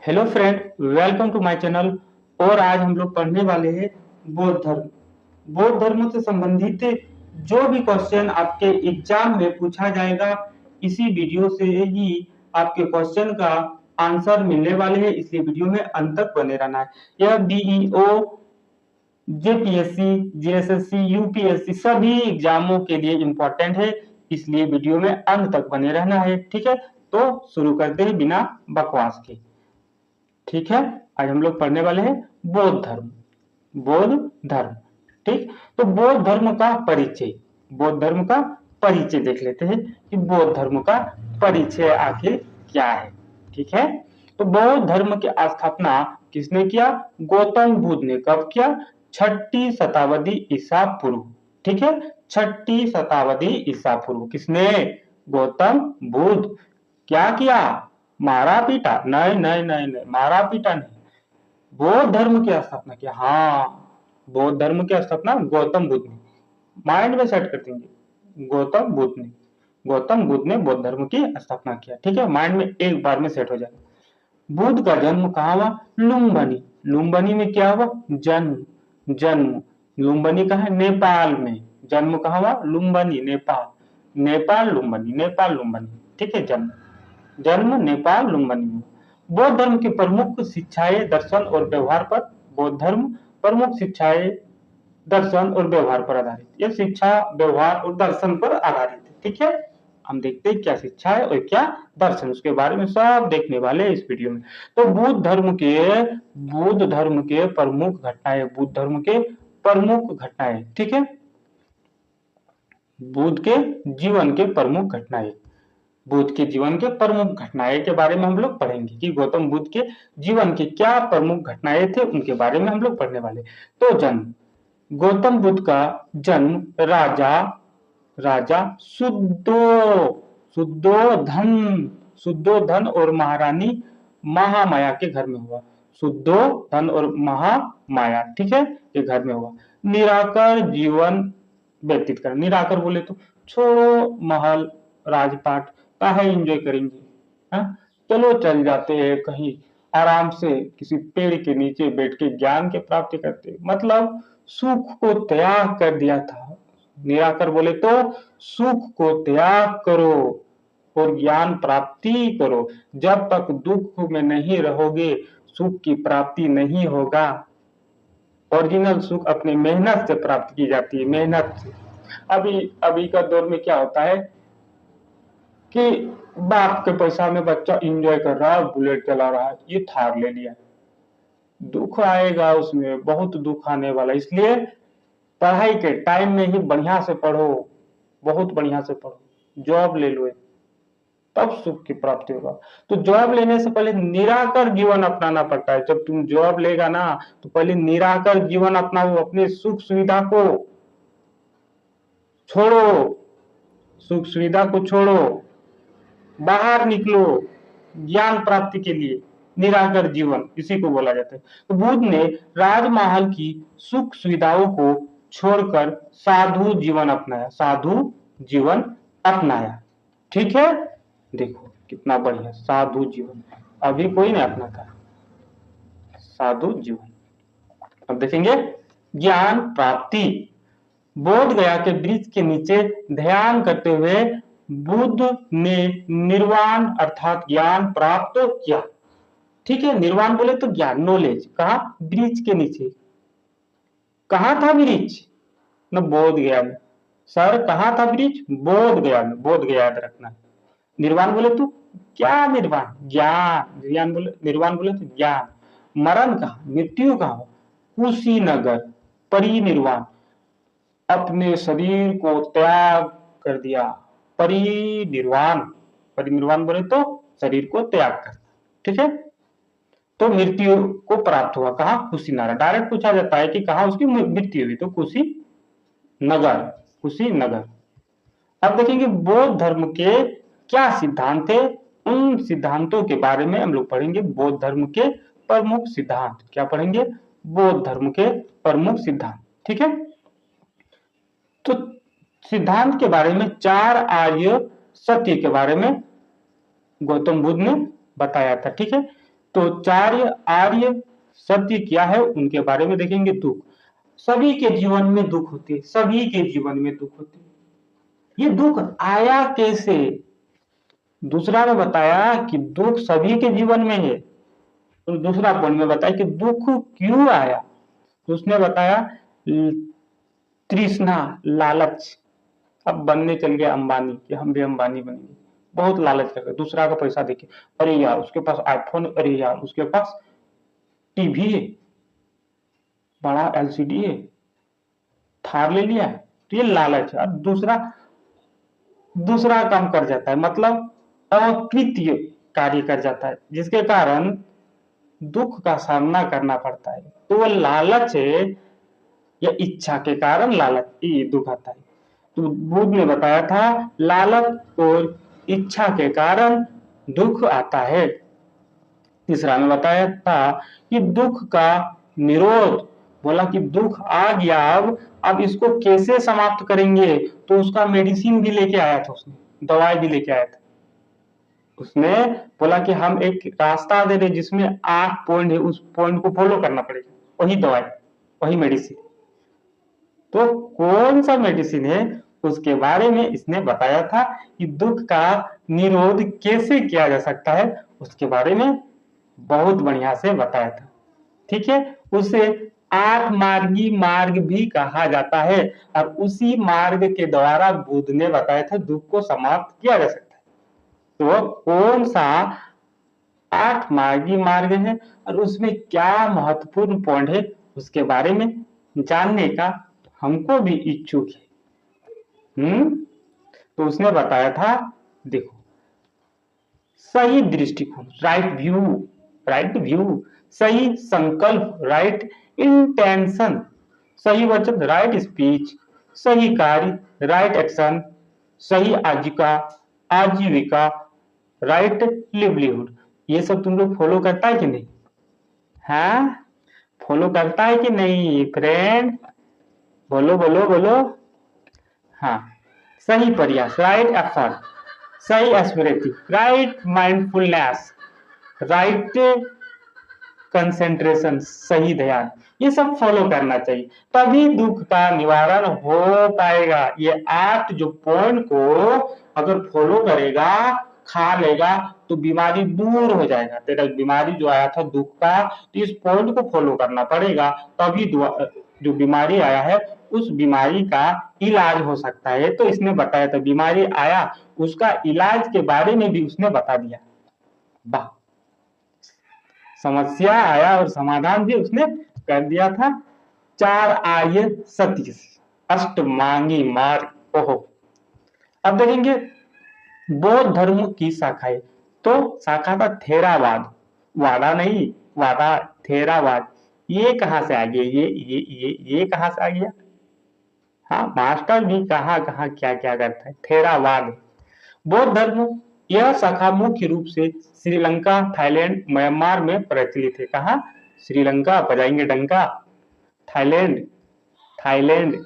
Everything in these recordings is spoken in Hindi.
Hello friend, welcome to my channel. और आज हम लोग पढ़ने वाले हैं बौद्ध धर्म। बौद्ध धर्म से संबंधित जो भी क्वेश्चन आपके एग्जाम में पूछा जाएगा, इसी वीडियो से ही आपके क्वेश्चन का आंसर मिलने वाले हैं, इसलिए वीडियो में अंत तक बने रहना है। यह बीईओ, जेपीएससी, जेएसएससी, यूपीएससी सभी एग्जामों के लिए इम्पोर्टेंट है, इसलिए वीडियो में अंत तक बने रहना है। ठीक है, तो शुरू करते हैं बिना बकवास के। ठीक है, आज हम लोग पढ़ने वाले हैं बौद्ध धर्म। बौद्ध धर्म, ठीक। तो बौद्ध धर्म का परिचय, बौद्ध धर्म का परिचय देख लेते हैं कि बौद्ध धर्म का परिचय आखिर क्या है। ठीक है, तो बौद्ध धर्म की स्थापना किसने किया? गौतम बुद्ध ने। कब किया? 6ठी शताब्दी ईसा पूर्व। ठीक है, 6ठी शताब्दी ईसा पूर्व। किसने? गौतम बुद्ध। क्या किया? मारा पीटा? नहीं नहीं नहीं नहीं, मारा पीटा नहीं, बौद्ध धर्म की स्थापना किया। हाँ, बौद्ध धर्म की स्थापना गौतम बुद्ध ने। माइंड में सेट कर देंगे, गौतम बुद्ध ने, गौतम बुद्ध ने बौद्ध धर्म की स्थापना किया। ठीक है, माइंड में एक बार में सेट हो जाएगा। बुद्ध का जन्म कहाँ हुआ? लुम्बिनी। लुम्बिनी में क्या हुआ? जन्म। जन्म लुम्बिनी कहाँ है? नेपाल में। जन्म कहाँ हुआ? लुम्बिनी, नेपाल। नेपाल लुम्बिनी, नेपाल लुम्बिनी। ठीक है, जन्म जन्म नेपाल लुम्बिनी में। बौद्ध धर्म की प्रमुख शिक्षाएं दर्शन और व्यवहार पर। बौद्ध धर्म प्रमुख शिक्षाएं दर्शन और व्यवहार पर आधारित। यह शिक्षा, व्यवहार और दर्शन पर आधारित है। ठीक है, हम देखते हैं क्या शिक्षा है और क्या दर्शन, उसके बारे में सब देखने वाले हैं इस वीडियो में। तो बुद्ध धर्म के प्रमुख घटनाएं, बुद्ध धर्म के प्रमुख घटनाएं। ठीक है, बुद्ध के जीवन के प्रमुख घटनाएं, बुद्ध के जीवन के प्रमुख घटनाएं के बारे में हम लोग पढ़ेंगे कि गौतम बुद्ध के जीवन के क्या प्रमुख घटनाएं थे, उनके बारे में हम लोग पढ़ने वाले। तो जन्म, गौतम बुद्ध का जन्म राजा शुद्धोधन और महारानी महामाया के घर में हुआ। शुद्धोधन और महामाया, ठीक है, के घर में हुआ। निराकर जीवन व्यतीत कर। निराकर बोले तो छोड़ो महल राजपाट, काहे एंजॉय करेंगे, हाँ? चलो चल जाते हैं कहीं आराम से किसी पेड़ के नीचे बैठ के ज्ञान की प्राप्ति करते। मतलब सुख को त्याग कर दिया था। निराकर बोले तो सुख को त्याग करो और ज्ञान प्राप्ति करो। जब तक दुख में नहीं रहोगे, सुख की प्राप्ति नहीं होगा। ओरिजिनल सुख अपने मेहनत से प्राप्त की जाती है, मेहनत से। अभी का दौर में क्या होता है कि बाप के पैसा में बच्चा एंजॉय कर रहा है, बुलेट चला रहा है, ये थार ले लिया, दुख आएगा उसमें, बहुत दुख आने वाला। इसलिए पढ़ाई के टाइम में ही बढ़िया से पढ़ो, बहुत बढ़िया से पढ़ो, जॉब ले लो, तब सुख की प्राप्ति होगा। तो जॉब लेने से पहले निराकर जीवन अपनाना पड़ता है। जब तुम जॉब लेगा ना, तो पहले निराकर जीवन अपनाओ, अपने सुख सुविधा को छोड़ो, सुख सुविधा को छोड़ो, बाहर निकलो ज्ञान प्राप्ति के लिए। निराकर जीवन इसी को बोला जाता है। तो बुद्ध ने राजमहल की सुख सुविधाओं को छोड़कर साधु जीवन अपनाया, साधु जीवन अपनाया। ठीक है, देखो कितना बढ़िया साधु जीवन, अभी कोई नहीं अपनाता साधु जीवन। अब देखेंगे ज्ञान प्राप्ति। बोध गया के वृक्ष के नीचे ध्यान करते हुए बुद्ध ने निर्वाण अर्थात ज्ञान प्राप्त किया। ठीक है, निर्वाण बोले तो ज्ञान, नॉलेज। कहा? वृक्ष के नीचे। कहा था वृक्ष? न बोध गया में। सर कहा था वृक्ष? बोध गया में। बोध गया याद रखना। निर्वाण बोले तो क्या? निर्वाण ज्ञान। निर्वाण बोले तो ज्ञान। मरण कहा? मृत्यु कहा? कुशीनगर, परिनिर्वाण, अपने शरीर को त्याग कर दिया, परिनिर्वाण। परिनिर्वाण बोले तो शरीर को त्याग कर। ठीक है, तो मृत्यु को प्राप्त हुआ। कहा? कुशीनगर। डायरेक्ट पूछा जाता है कि कहा उसकी मृत्यु हुई, तो कुशीनगर, कुशीनगर। अब देखेंगे बौद्ध धर्म के क्या सिद्धांत थे, उन सिद्धांतों के बारे में हम लोग पढ़ेंगे। बौद्ध धर्म के प्रमुख सिद्धांत क्या पढ़ेंगे? बौद्ध धर्म के प्रमुख सिद्धांत। ठीक है, तो सिद्धांत के बारे में 4 आर्य सत्य के बारे में गौतम बुद्ध ने बताया था। ठीक है, तो चार आर्य सत्य क्या है उनके बारे में देखेंगे। दुख, सभी के जीवन में दुख होते, सभी के जीवन में दुख होते। ये दुख आया कैसे? दूसरा में बताया कि दुख सभी के जीवन में है, तो दूसरा पॉइंट में बताया कि दुख क्यों आया, तो उसने बताया तृष्णा, लालच। अब बनने चल गया अंबानी कि हम भी अंबानी बनेंगे, बहुत लालच कर रहे, दूसरा का पैसा देखे, अरे यार उसके पास आईफोन, अरे यार उसके पास टीवी है, बड़ा एलसीडी है, थार ले लिया, तो ये लालच है। दूसरा दूसरा काम कर जाता है, मतलब अकृत्य कार्य कर जाता है, जिसके कारण दुख का सामना करना पड़ता है। तो वो लालच है या इच्छा के कारण लालच, ये दुख आता है। तो बुद्ध ने बताया था लालच और इच्छा के कारण दुख आता है। तीसरा में बताया था कि दुख का निरोध, बोला कि दुख आ गया, अब इसको कैसे समाप्त करेंगे, तो उसका मेडिसिन भी लेके आया था, उसने दवाई भी लेके आया था। उसने बोला कि हम एक रास्ता दे रहे जिसमें 8 पॉइंट है, उस पॉइंट को फॉलो करना पड़ेगा, वही दवाई, वही मेडिसिन। तो कौन सा मेडिसिन है उसके बारे में इसने बताया था कि दुख का निरोध कैसे किया जा सकता है, उसके बारे में बहुत बढ़िया से बताया था। ठीक है, उसे 8 मार्गी मार्ग भी कहा जाता है, और उसी मार्ग के द्वारा बुद्ध ने बताया था दुख को समाप्त किया जा सकता है। तो कौन सा 8 मार्गी मार्ग है और उसमें क्या महत्वपूर्ण पॉइंट है, उसके बारे में जानने का हमको भी इच्छुक है। तो उसने बताया था, देखो, सही दृष्टिकोण, राइट व्यू, सही संकल्प, राइट इंटेंशन, सही वचन, राइट स्पीच, सही कार्य, राइट एक्शन, सही आजीविका, राइट लिवलीहुड। ये सब तुम लोग फॉलो करता है कि नहीं? हाँ, फॉलो करता है कि नहीं फ्रेंड? बोलो बोलो बोलो। हाँ, सही प्रयास, राइट एफर्ट, सही एस्पिरेटिव, राइट माइंडफुलनेस, राइट कंसेंट्रेशन, सही ध्यान, ये सब फॉलो करना चाहिए, तभी दुख का निवारण हो पाएगा। ये 8 जो पॉइंट को अगर फॉलो करेगा, खा लेगा, तो बीमारी दूर हो जाएगा। तेरा बीमारी जो आया था दुख का, तो इस पॉइंट को फॉलो करना पड़ेगा, तभी जो बीमारी आया है उस बीमारी का इलाज हो सकता है। तो इसने बताया था बीमारी आया, उसका इलाज के बारे में भी उसने बता दिया। वाह, समस्या आया और समाधान भी उसने कर दिया था। 4 आर्य सत्य, अष्टमांगी मार्ग। ओहो, अब देखेंगे बौद्ध धर्म की शाखाएं। तो शाखा था थेरावाद, वादा नहीं, वादा थेरावाद। ये कहां से आ गया? ये कहां से आ गया? हाँ, मास्टर भी कहाँ कहाँ क्या क्या करता है। थेरावाद, बौद्ध धर्म, यह शाखा मुख्य रूप से श्रीलंका, थाईलैंड, म्यांमार में प्रचलित है। कहा? श्रीलंका, बजाएंगे डंका, थाईलैंड, थाईलैंड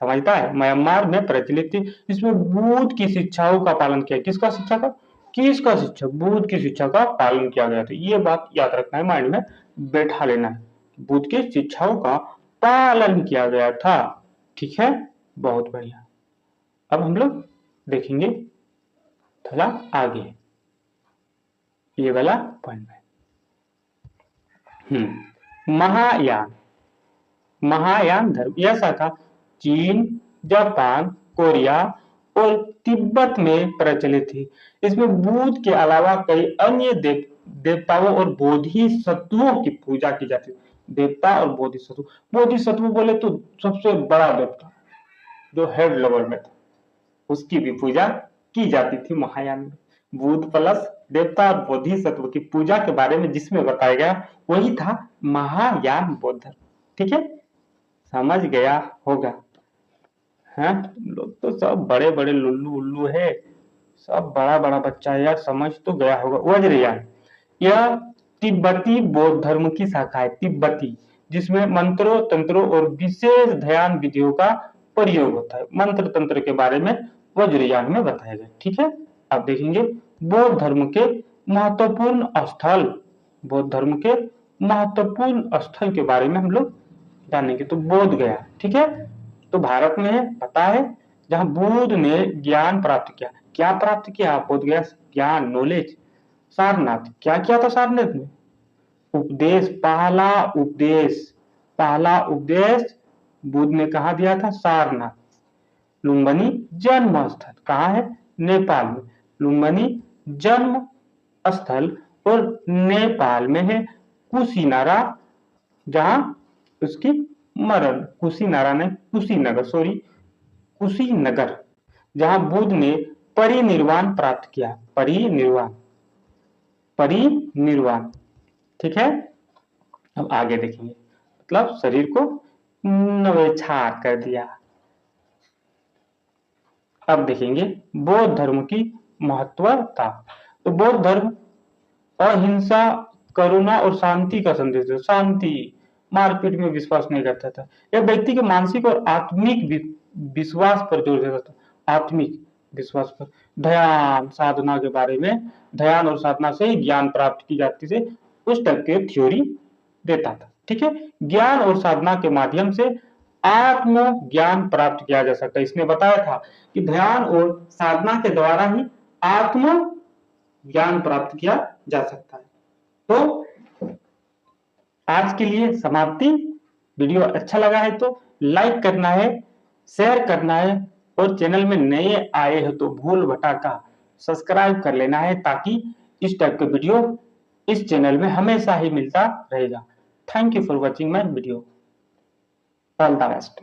समझता है, म्यांमार में प्रचलित थी। इसमें बुद्ध की शिक्षाओं का पालन किया। किसका शिक्षा का? किसका शिक्षा? बुद्ध की शिक्षा का पालन किया गया था। ये बात याद रखना है, माइंड में बैठा लेना है, बुद्ध की शिक्षाओं का पालन किया गया था। ठीक है, बहुत बढ़िया। अब हम लोग देखेंगे थोड़ा आगे ये वाला पॉइंट में। महायान, महायान धर्म, यह शाखा चीन, जापान, कोरिया और तिब्बत में प्रचलित थी। इसमें बुद्ध के अलावा कई अन्य देवताओं और बोधिसत्वों की पूजा की जाती थी। देवता और बोधिसत्व, बोधिसत्व बोले तो सबसे बड़ा देवता जो हेड लेवल में था, उसकी भी पूजा की जाती थी महायान में। बुद्ध प्लस देवता और बोधिसत्व की पूजा के बारे में जिसमें बताया गया वही था महायान बौद्ध धर्म। ठीक है, समझ गया होगा। हाँ, लोग तो सब बड़े बड़े लुल्लू उल्लू है, सब बड़ा बड़ा बच्चा है यार, समझ तो गया होगा। वज्रयान, यह तिब्बती बौद्ध धर्म की शाखा है, तिब्बती, जिसमें मंत्रों, तंत्रों और विशेष ध्यान विधियों का प्रयोग होता है। मंत्र तंत्र के बारे में वज्रयान में बताया गया। ठीक है, अब देखेंगे बौद्ध धर्म के महत्वपूर्ण स्थल। बौद्ध धर्म के महत्वपूर्ण स्थल के बारे में हम लोग जानेंगे। तो बोध गया, ठीक है, तो भारत में है, पता है, जहां बुद्ध ने ज्ञान प्राप्त किया। क्या प्राप्त किया बोध गया? ज्ञान, नॉलेज। सारनाथ, क्या किया था सारनाथ में? उपदेश, पहला उपदेश बुद्ध ने कहा दिया था? सारनाथ। लुम्बिनी जन्म स्थल कहाँ है? नेपाल में। लुम्बिनी जन्म स्थल और नेपाल में है कुशीनारा, जहां उसकी मरण, कुशीनारा नहीं, कुशीनगर, सॉरी, कुशीनगर, जहां बुद्ध ने परिनिर्वाण प्राप्त किया। परिनिर्वाण, ठीक है। अब आगे देखेंगे, मतलब शरीर को नवेचार कर दिया। अब देखेंगे बौद्ध धर्म की महत्वता। तो बौद्ध धर्म अहिंसा, करुणा और शांति का संदेश है। शांति, मारपीट में विश्वास नहीं करता था। यह व्यक्ति के मानसिक और आत्मिक विश्वास पर जोर देता था। आत्मिक विश्वास पर। ध्यान साधना के बारे में, ध्यान और साधना से ही ज्ञान प्राप्त की जाती थी, उस टाइप के थ्योरी देता था, ठीक है। ज्ञान और साधना के माध्यम से आत्म ज्ञान प्राप्त किया जा सकता है। इसने बताया था कि ध्यान और साधना के द्वारा ही आत्म ज्ञान प्राप्त किया जा सकता है। तो आज के लिए समाप्ति। वीडियो अच्छा लगा है तो लाइक करना है, शेयर करना है, और चैनल में नए आए हो तो भूल भटका सब्सक्राइब कर लेना है, ताकि इस टाइप का वीडियो इस चैनल में हमेशा ही मिलता रहेगा। Thank you for watching my video. All the best.